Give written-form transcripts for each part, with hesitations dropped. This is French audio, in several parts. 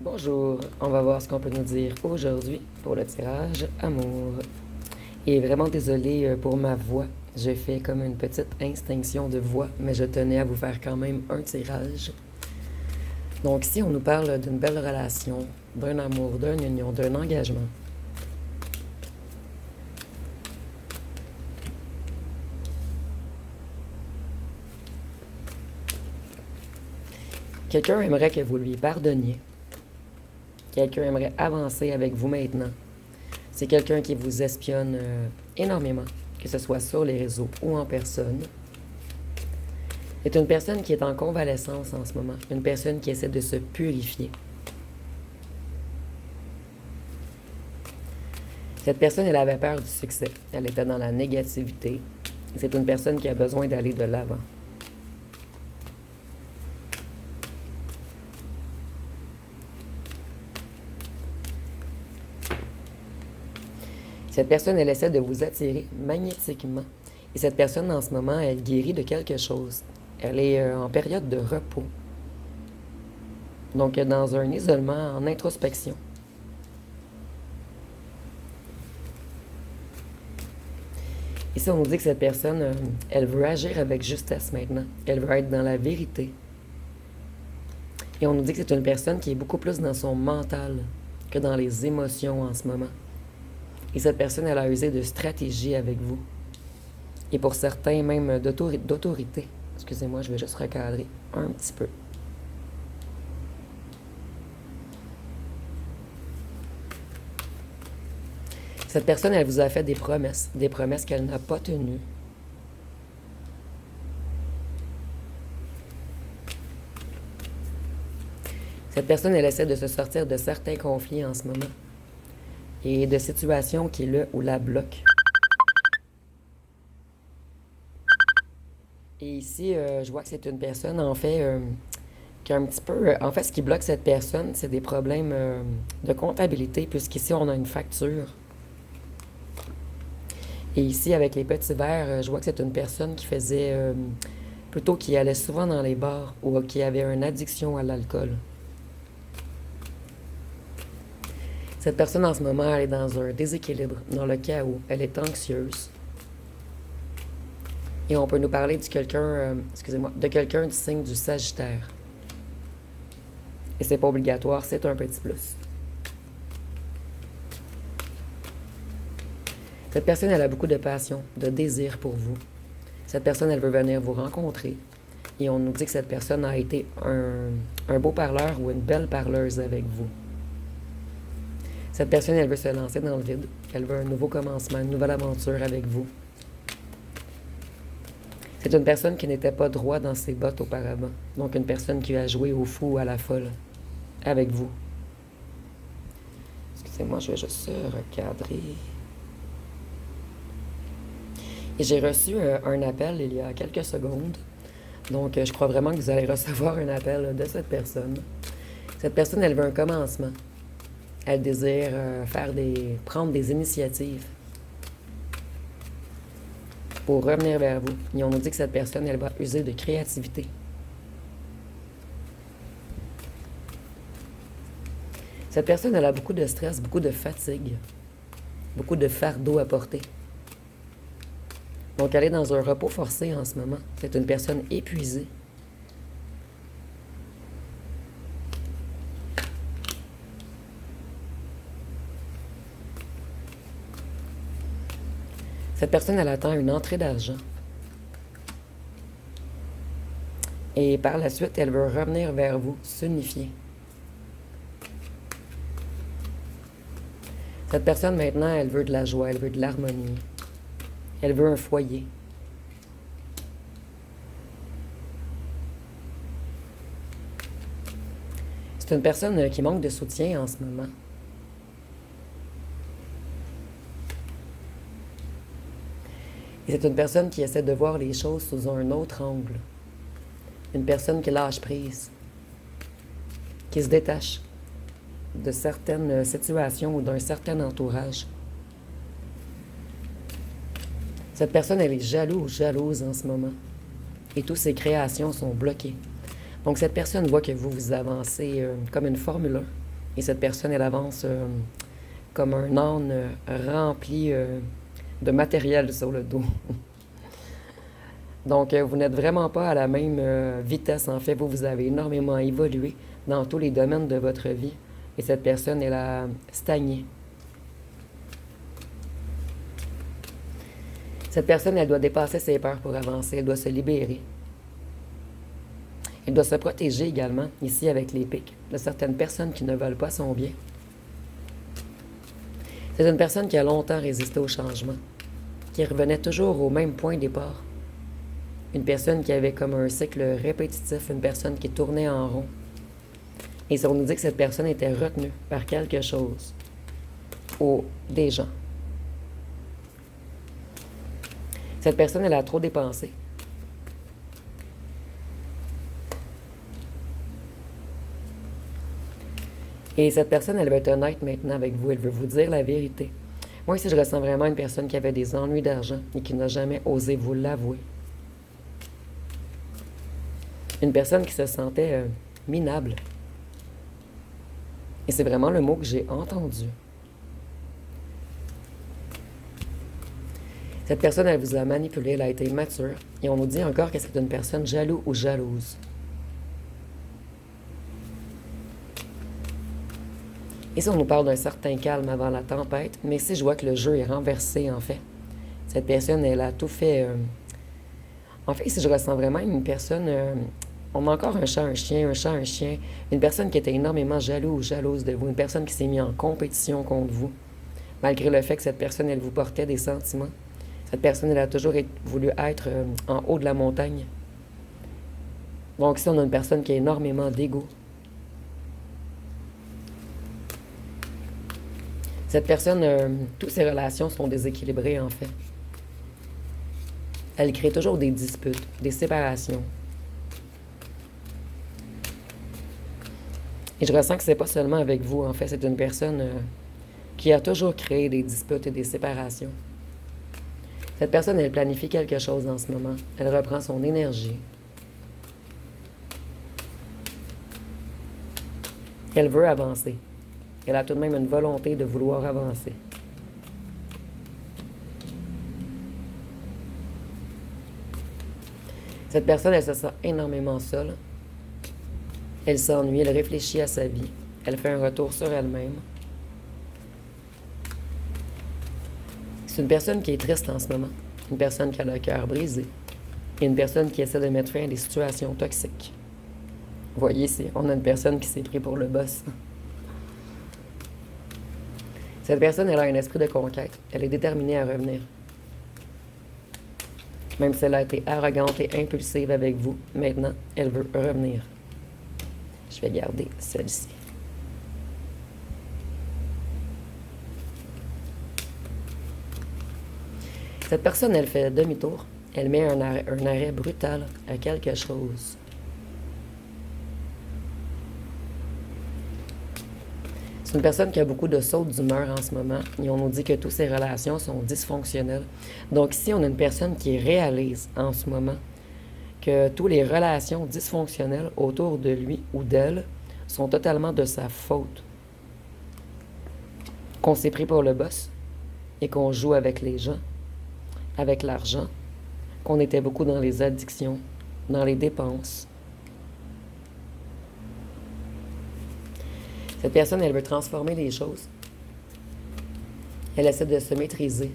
Bonjour, on va voir ce qu'on peut nous dire aujourd'hui pour le tirage amour. Et vraiment désolée pour ma voix, j'ai fait comme une petite extinction de voix, mais je tenais à vous faire quand même un tirage. Donc ici, on nous parle d'une belle relation, d'un amour, d'une union, d'un engagement. Quelqu'un aimerait que vous lui pardonniez. Quelqu'un aimerait avancer avec vous maintenant. C'est quelqu'un qui vous espionne énormément, que ce soit sur les réseaux ou en personne. C'est une personne qui est en convalescence en ce moment, une personne qui essaie de se purifier. Cette personne, elle avait peur du succès. Elle était dans la négativité. C'est une personne qui a besoin d'aller de l'avant. Cette personne, elle essaie de vous attirer magnétiquement. Et cette personne, en ce moment, elle guérit de quelque chose. Elle est en période de repos. Donc, dans un isolement, en introspection. Ici, on nous dit que cette personne, elle veut agir avec justesse maintenant. Elle veut être dans la vérité. Et on nous dit que c'est une personne qui est beaucoup plus dans son mental que dans les émotions en ce moment. Et cette personne, elle a usé de stratégie avec vous. Et pour certains, même d'autorité. Excusez-moi, je vais juste recadrer un petit peu. Cette personne, elle vous a fait des promesses qu'elle n'a pas tenues. Cette personne, elle essaie de se sortir de certains conflits en ce moment et de situations qui le ou la bloquent. Et ici, je vois que c'est une personne, en fait, qui a un petit peu... en fait, ce qui bloque cette personne, c'est des problèmes de comptabilité, puisqu'ici, on a une facture. Et ici, avec les petits verres, je vois que c'est une personne qui faisait... plutôt qui allait souvent dans les bars ou qui avait une addiction à l'alcool. Cette personne, en ce moment, elle est dans un déséquilibre, dans le chaos. Elle est anxieuse. Et on peut nous parler de quelqu'un, de quelqu'un du signe du Sagittaire. Et c'est pas obligatoire, c'est un petit plus. Cette personne, elle a beaucoup de passion, de désir pour vous. Cette personne, elle veut venir vous rencontrer. Et on nous dit que cette personne a été un beau parleur ou une belle parleuse avec vous. Cette personne, elle veut se lancer dans le vide. Elle veut un nouveau commencement, une nouvelle aventure avec vous. C'est une personne qui n'était pas droit dans ses bottes auparavant. Donc une personne qui a joué au fou ou à la folle avec vous. Excusez-moi, je vais juste recadrer. Et j'ai reçu un appel il y a quelques secondes. Donc je crois vraiment que vous allez recevoir un appel de cette personne. Cette personne, elle veut un commencement. Elle désire prendre des initiatives pour revenir vers vous. Et on nous dit que cette personne, elle va user de créativité. Cette personne, elle a beaucoup de stress, beaucoup de fatigue, beaucoup de fardeau à porter. Donc, elle est dans un repos forcé en ce moment. C'est une personne épuisée. Cette personne, elle attend une entrée d'argent. Et par la suite, elle veut revenir vers vous, s'unifier. Cette personne, maintenant, elle veut de la joie, elle veut de l'harmonie. Elle veut un foyer. C'est une personne qui manque de soutien en ce moment. Et c'est une personne qui essaie de voir les choses sous un autre angle. Une personne qui lâche prise, qui se détache de certaines situations ou d'un certain entourage. Cette personne, elle est jalouse en ce moment. Et toutes ses créations sont bloquées. Donc cette personne voit que vous avancez comme une Formule 1. Et cette personne, elle avance comme un âne rempli de matériel sur le dos. Donc, vous n'êtes vraiment pas à la même vitesse. En fait, vous avez énormément évolué dans tous les domaines de votre vie. Et cette personne, elle a stagné. Cette personne, elle doit dépasser ses peurs pour avancer. Elle doit se libérer. Elle doit se protéger également, ici avec les pics, de certaines personnes qui ne veulent pas son bien. C'est une personne qui a longtemps résisté au changement, qui revenait toujours au même point de départ. Une personne qui avait comme un cycle répétitif, une personne qui tournait en rond. Et si on nous dit que cette personne était retenue par quelque chose ou des gens. Cette personne, elle a trop dépensé. Et cette personne, elle va être honnête maintenant avec vous. Elle veut vous dire la vérité. Moi, ici, je ressens vraiment une personne qui avait des ennuis d'argent et qui n'a jamais osé vous l'avouer. Une personne qui se sentait minable. Et c'est vraiment le mot que j'ai entendu. Cette personne, elle vous a manipulé, elle a été mature. Et on nous dit encore que c'est une personne jalouse ou jalouse. Ici, on nous parle d'un certain calme avant la tempête, mais ici, je vois que le jeu est renversé, en fait. Cette personne, elle a tout fait... En fait, ici, je ressens vraiment une personne... On a encore un chat, un chien, un chat, un chien. Une personne qui était énormément jaloux ou jalouse de vous. Une personne qui s'est mise en compétition contre vous. Malgré le fait que cette personne, elle vous portait des sentiments. Cette personne, elle a toujours voulu être en haut de la montagne. Donc ici, on a une personne qui a énormément d'ego. Cette personne, toutes ses relations sont déséquilibrées, en fait. Elle crée toujours des disputes, des séparations. Et je ressens que c'est pas seulement avec vous, en fait. C'est une personne qui a toujours créé des disputes et des séparations. Cette personne, elle planifie quelque chose en ce moment. Elle reprend son énergie. Elle veut avancer. Elle a tout de même une volonté de vouloir avancer. Cette personne, elle se sent énormément seule. Elle s'ennuie, elle réfléchit à sa vie. Elle fait un retour sur elle-même. C'est une personne qui est triste en ce moment. Une personne qui a le cœur brisé. Et une personne qui essaie de mettre fin à des situations toxiques. Vous voyez ici, on a une personne qui s'est pris pour le boss. Cette personne, elle a un esprit de conquête. Elle est déterminée à revenir. Même si elle a été arrogante et impulsive avec vous, maintenant, elle veut revenir. Je vais garder celle-ci. Cette personne, elle fait demi-tour. Elle met un arrêt brutal à quelque chose. C'est une personne qui a beaucoup de sautes d'humeur en ce moment et on nous dit que toutes ses relations sont dysfonctionnelles. Donc ici, on a une personne qui réalise en ce moment que toutes les relations dysfonctionnelles autour de lui ou d'elle sont totalement de sa faute. Qu'on s'est pris pour le boss et qu'on joue avec les gens, avec l'argent, qu'on était beaucoup dans les addictions, dans les dépenses. Cette personne, elle veut transformer les choses. Elle essaie de se maîtriser.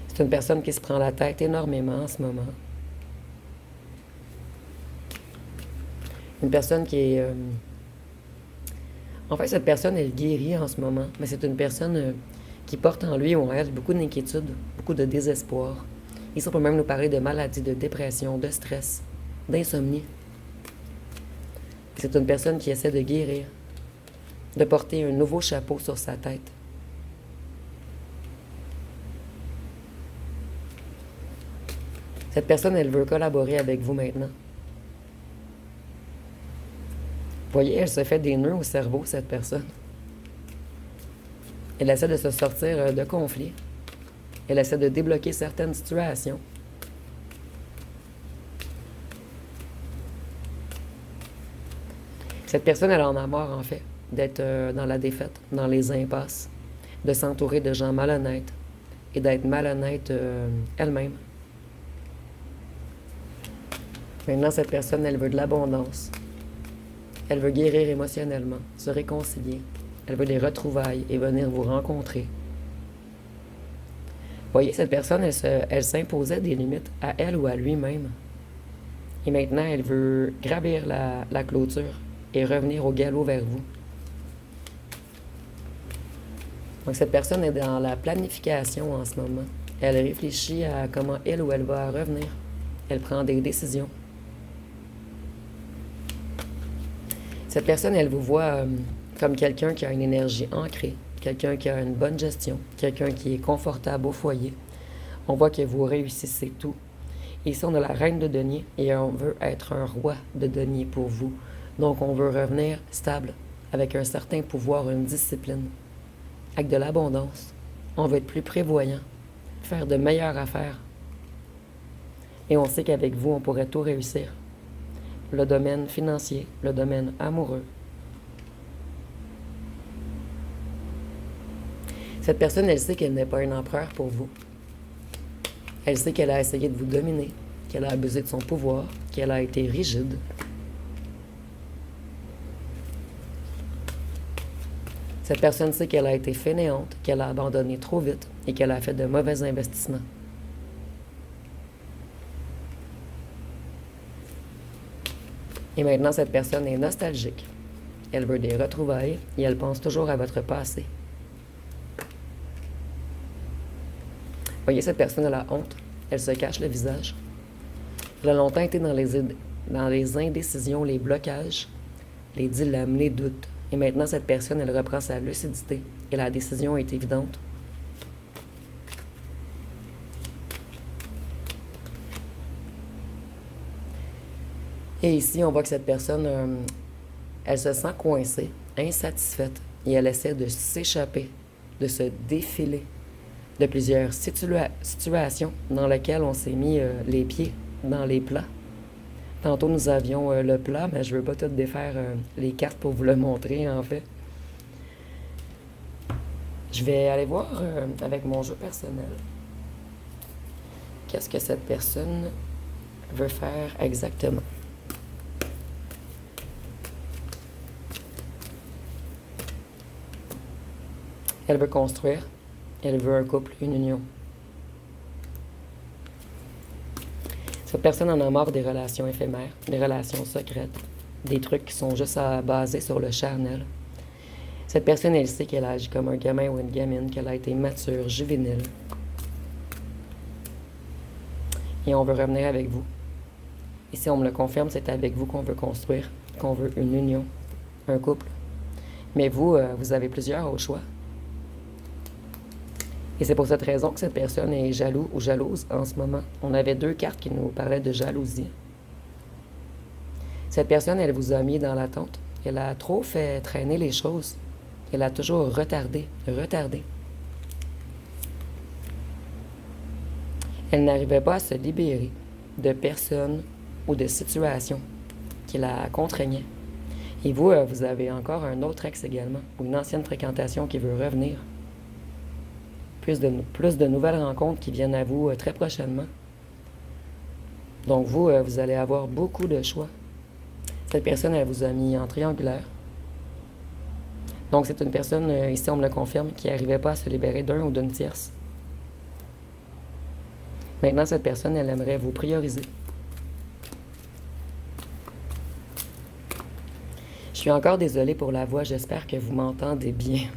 C'est une personne qui se prend la tête énormément en ce moment. Une personne qui est... En fait, cette personne, elle guérit en ce moment, mais c'est une personne qui porte en lui ou en elle beaucoup d'inquiétude, beaucoup de désespoir. Ici, on peut même nous parler de maladies, de dépression, de stress, d'insomnie. C'est une personne qui essaie de guérir, de porter un nouveau chapeau sur sa tête. Cette personne, elle veut collaborer avec vous maintenant. Vous voyez, elle se fait des nœuds au cerveau, cette personne. Elle essaie de se sortir de conflits. Elle essaie de débloquer certaines situations. Cette personne, elle en a marre, en fait, d'être dans la défaite, dans les impasses, de s'entourer de gens malhonnêtes et d'être malhonnête elle-même. Maintenant, cette personne, elle veut de l'abondance. Elle veut guérir émotionnellement, se réconcilier. Elle veut des retrouvailles et venir vous rencontrer. Vous voyez, cette personne, elle s'imposait des limites à elle ou à lui-même. Et maintenant, elle veut gravir la clôture et revenir au galop vers vous. Donc, cette personne est dans la planification en ce moment. Elle réfléchit à comment elle ou elle va revenir. Elle prend des décisions. Cette personne, elle vous voit comme quelqu'un qui a une énergie ancrée, quelqu'un qui a une bonne gestion, quelqu'un qui est confortable au foyer. On voit que vous réussissez tout. Et ici, on a la reine de denier et on veut être un roi de denier pour vous. Donc, on veut revenir stable, avec un certain pouvoir, une discipline, avec de l'abondance. On veut être plus prévoyant, faire de meilleures affaires. Et on sait qu'avec vous, on pourrait tout réussir. Le domaine financier, le domaine amoureux. Cette personne, elle sait qu'elle n'est pas un empereur pour vous. Elle sait qu'elle a essayé de vous dominer, qu'elle a abusé de son pouvoir, qu'elle a été rigide. Cette personne sait qu'elle a été fainéante, qu'elle a abandonné trop vite et qu'elle a fait de mauvais investissements. Et maintenant, cette personne est nostalgique. Elle veut des retrouvailles et elle pense toujours à votre passé. Voyez, cette personne a la honte. Elle se cache le visage. Elle a longtemps été dans les indécisions, les blocages, les dilemmes, les doutes. Et maintenant, cette personne, elle reprend sa lucidité. Et la décision est évidente. Et ici, on voit que cette personne, elle se sent coincée, insatisfaite, et elle essaie de s'échapper, de se défiler de plusieurs situations dans lesquelles on s'est mis les pieds dans les plats. Tantôt, nous avions le plat, mais je ne veux pas tout défaire les cartes pour vous le montrer, en fait. Je vais aller voir avec mon jeu personnel. Qu'est-ce que cette personne veut faire exactement? Elle veut construire. Elle veut un couple, une union. Cette personne en a marre des relations éphémères, des relations secrètes, des trucs qui sont juste basés sur le charnel. Cette personne, elle sait qu'elle agit comme un gamin ou une gamine, qu'elle a été mature, juvénile. Et on veut revenir avec vous. Et si on me le confirme, c'est avec vous qu'on veut construire, qu'on veut une union, un couple. Mais vous, vous avez plusieurs au choix. Et c'est pour cette raison que cette personne est jaloux ou jalouse en ce moment. On avait 2 cartes qui nous parlaient de jalousie. Cette personne, elle vous a mis dans l'attente. Elle a trop fait traîner les choses. Elle a toujours retardé. Elle n'arrivait pas à se libérer de personnes ou de situations qui la contraignaient. Et vous, vous avez encore un autre ex également, ou une ancienne fréquentation qui veut revenir. Plus de nouvelles rencontres qui viennent à vous très prochainement. Donc vous, vous allez avoir beaucoup de choix. Cette personne, elle vous a mis en triangulaire. Donc c'est une personne, ici on me le confirme, qui n'arrivait pas à se libérer d'un ou d'une tierce. Maintenant, cette personne, elle aimerait vous prioriser. Je suis encore désolée pour la voix, j'espère que vous m'entendez bien.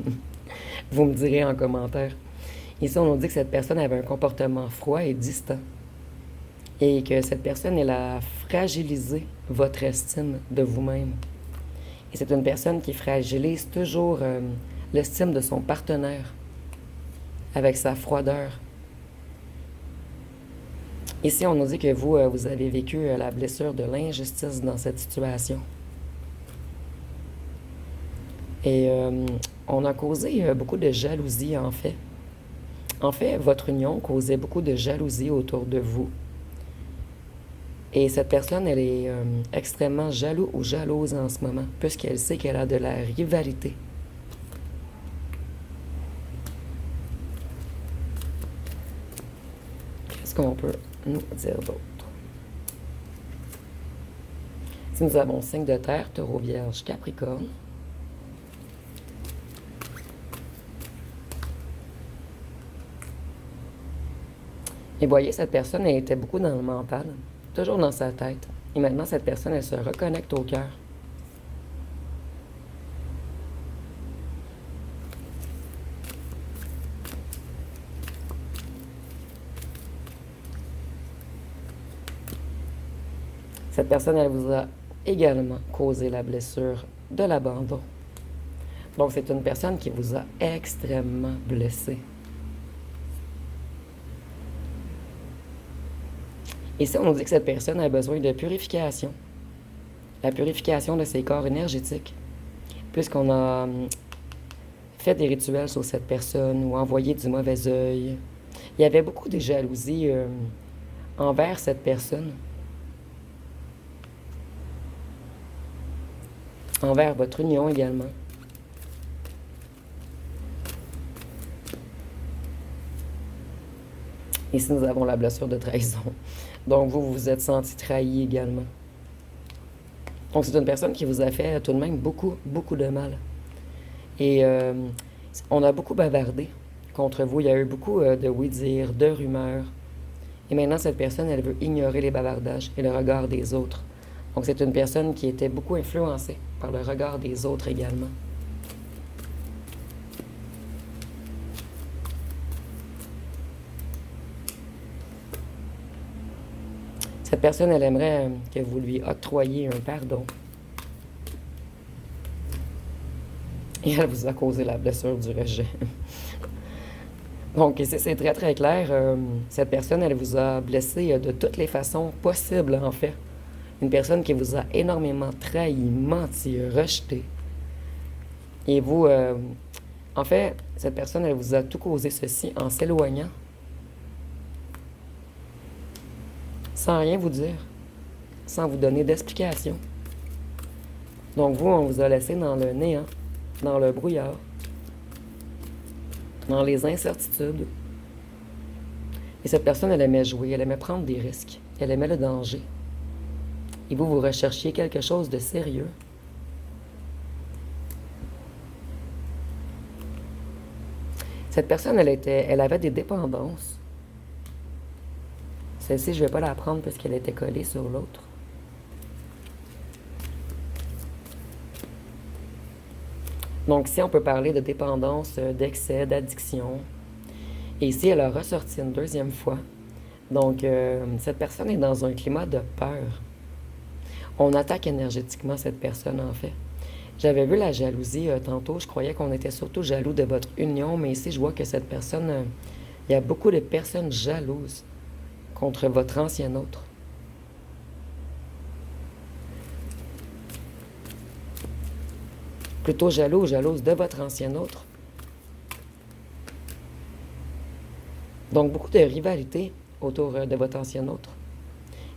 Vous me direz en commentaire. Ici, on nous dit que cette personne avait un comportement froid et distant. Et que cette personne, elle a fragilisé votre estime de vous-même. Et c'est une personne qui fragilise toujours l'estime de son partenaire avec sa froideur. Ici, on nous dit que vous, vous avez vécu la blessure de l'injustice dans cette situation. Et on a causé beaucoup de jalousie, en fait. En fait, votre union causait beaucoup de jalousie autour de vous. Et cette personne, elle est extrêmement jaloux ou jalouse en ce moment, puisqu'elle sait qu'elle a de la rivalité. Qu'est-ce qu'on peut nous dire d'autre? Si nous avons signe de terre, taureau, vierge, capricorne. Et voyez, cette personne, elle était beaucoup dans le mental, toujours dans sa tête. Et maintenant, cette personne, elle se reconnecte au cœur. Cette personne, elle vous a également causé la blessure de l'abandon. Donc, c'est une personne qui vous a extrêmement blessé. Ici, on nous dit que cette personne a besoin de purification. La purification de ses corps énergétiques. Puisqu'on a fait des rituels sur cette personne ou envoyé du mauvais œil. Il y avait beaucoup de jalousie envers cette personne. Envers votre union également. Ici, nous avons la blessure de trahison. Donc, vous vous êtes senti trahi également. Donc, c'est une personne qui vous a fait tout de même beaucoup, beaucoup de mal. Et on a beaucoup bavardé contre vous. Il y a eu beaucoup de oui-dire, de rumeurs. Et maintenant, cette personne, elle veut ignorer les bavardages et le regard des autres. Donc, c'est une personne qui était beaucoup influencée par le regard des autres également. Cette personne, elle aimerait que vous lui octroyiez un pardon. Et elle vous a causé la blessure du rejet. Donc, ici, c'est très, très clair. Cette personne, elle vous a blessé de toutes les façons possibles, en fait. Une personne qui vous a énormément trahi, menti, rejeté. Et vous, en fait, cette personne, elle vous a tout causé ceci en s'éloignant. Sans rien vous dire. Sans vous donner d'explication. Donc vous, on vous a laissé dans le néant, dans le brouillard, dans les incertitudes. Et cette personne, elle aimait jouer, elle aimait prendre des risques, elle aimait le danger. Et vous, vous recherchiez quelque chose de sérieux. Cette personne, elle avait des dépendances. Celle-ci, je ne vais pas la prendre parce qu'elle était collée sur l'autre. Donc ici, on peut parler de dépendance, d'excès, d'addiction. Et ici, elle a ressorti une deuxième fois. Donc, cette personne est dans un climat de peur. On attaque énergétiquement cette personne, en fait. J'avais vu la jalousie tantôt. Je croyais qu'on était surtout jaloux de votre union, mais ici, je vois que cette personne... il y a beaucoup de personnes jalouses contre votre ancien autre. Plutôt jaloux ou jalouse de votre ancien autre. Donc, beaucoup de rivalité autour de votre ancien autre.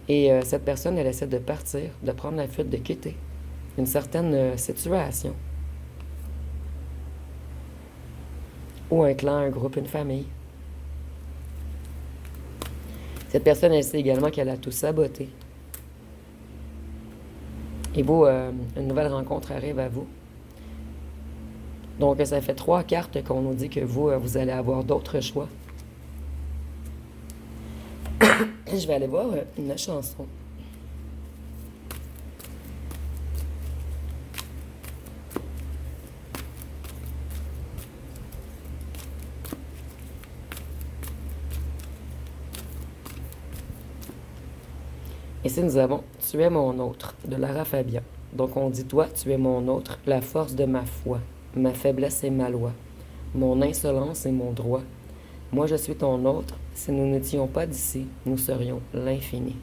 Et cette personne, elle essaie de partir, de prendre la fuite, de quitter une certaine situation. Ou un clan, un groupe, une famille. Cette personne, elle sait également qu'elle a tout saboté. Et vous, une nouvelle rencontre arrive à vous. Donc, ça fait 3 cartes qu'on nous dit que vous, vous allez avoir d'autres choix. Je vais aller voir une chanson. Ici, nous avons « Tu es mon autre » de Lara Fabian. Donc, on dit « Toi, tu es mon autre, la force de ma foi, ma faiblesse et ma loi, mon insolence et mon droit. Moi, je suis ton autre. Si nous n'étions pas d'ici, nous serions l'infini. »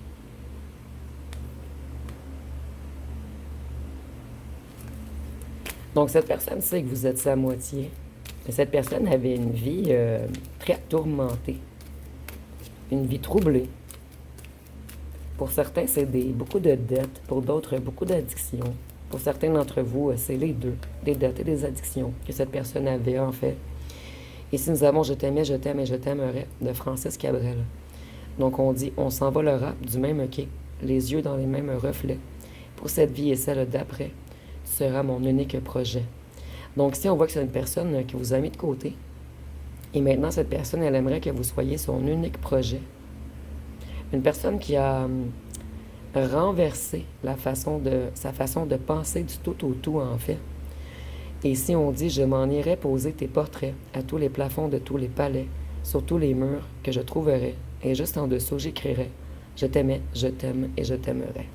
Donc, cette personne sait que vous êtes sa moitié. Mais cette personne avait une vie très tourmentée. Une vie troublée. Pour certains, c'est beaucoup de dettes. Pour d'autres, beaucoup d'addictions. Pour certains d'entre vous, c'est les deux, des dettes et des addictions que cette personne avait en fait. Ici, nous avons Je t'aimais, je t'aime et je t'aimerais de Francis Cabrel. Donc, on dit On s'envolera du même quai, les yeux dans les mêmes reflets. Pour cette vie et celle d'après, tu seras mon unique projet. Donc, si on voit que c'est une personne qui vous a mis de côté, et maintenant, cette personne, elle aimerait que vous soyez son unique projet. Une personne qui a renversé sa façon de penser du tout au tout, en fait. Et si on dit Je m'en irai poser tes portraits à tous les plafonds de tous les palais, sur tous les murs que je trouverai, et juste en dessous, j'écrirai Je t'aimais, je t'aime et je t'aimerai.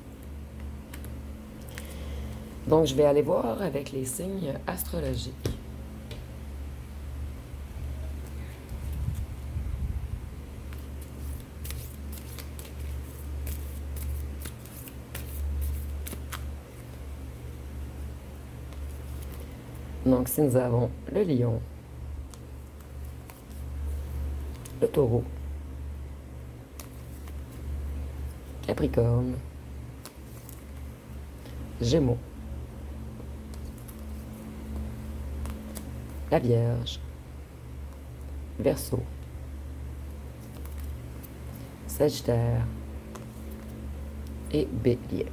Donc, je vais aller voir avec les signes astrologiques. Donc, si nous avons le lion, le taureau, Capricorne, Gémeaux, la Vierge, Verseau, Sagittaire et Bélier.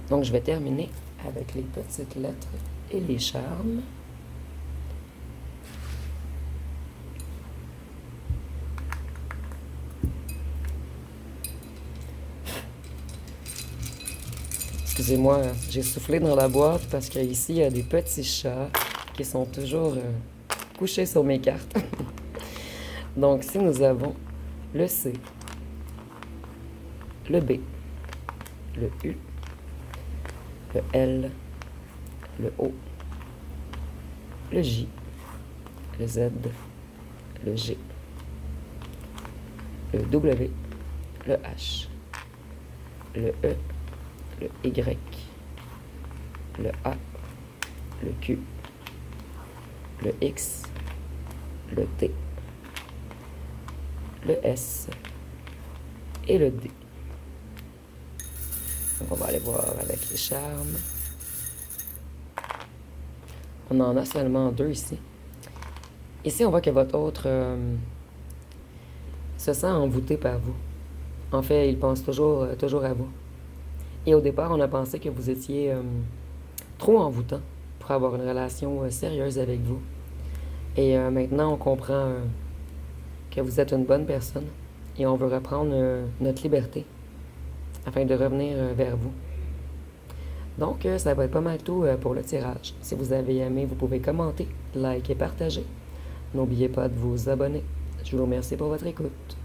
Donc, je vais terminer avec les petites lettres et les charmes. Excusez-moi, j'ai soufflé dans la boîte parce qu'ici, il y a des petits chats qui sont toujours couchés sur mes cartes. Donc, si nous avons le C, le B, le U, le L, le O, le J, le Z, le G, le W, le H, le E, le Y, le A, le Q, le X, le T, le S et le D. Donc, on va aller voir avec les charmes. On en a seulement 2 ici. Ici, on voit que votre autre se sent envoûté par vous. En fait, il pense toujours à vous. Et au départ, on a pensé que vous étiez trop envoûtant pour avoir une relation sérieuse avec vous. Et maintenant, on comprend que vous êtes une bonne personne et on veut reprendre notre liberté afin de revenir vers vous. Donc, ça va être pas mal tout pour le tirage. Si vous avez aimé, vous pouvez commenter, liker et partager. N'oubliez pas de vous abonner. Je vous remercie pour votre écoute.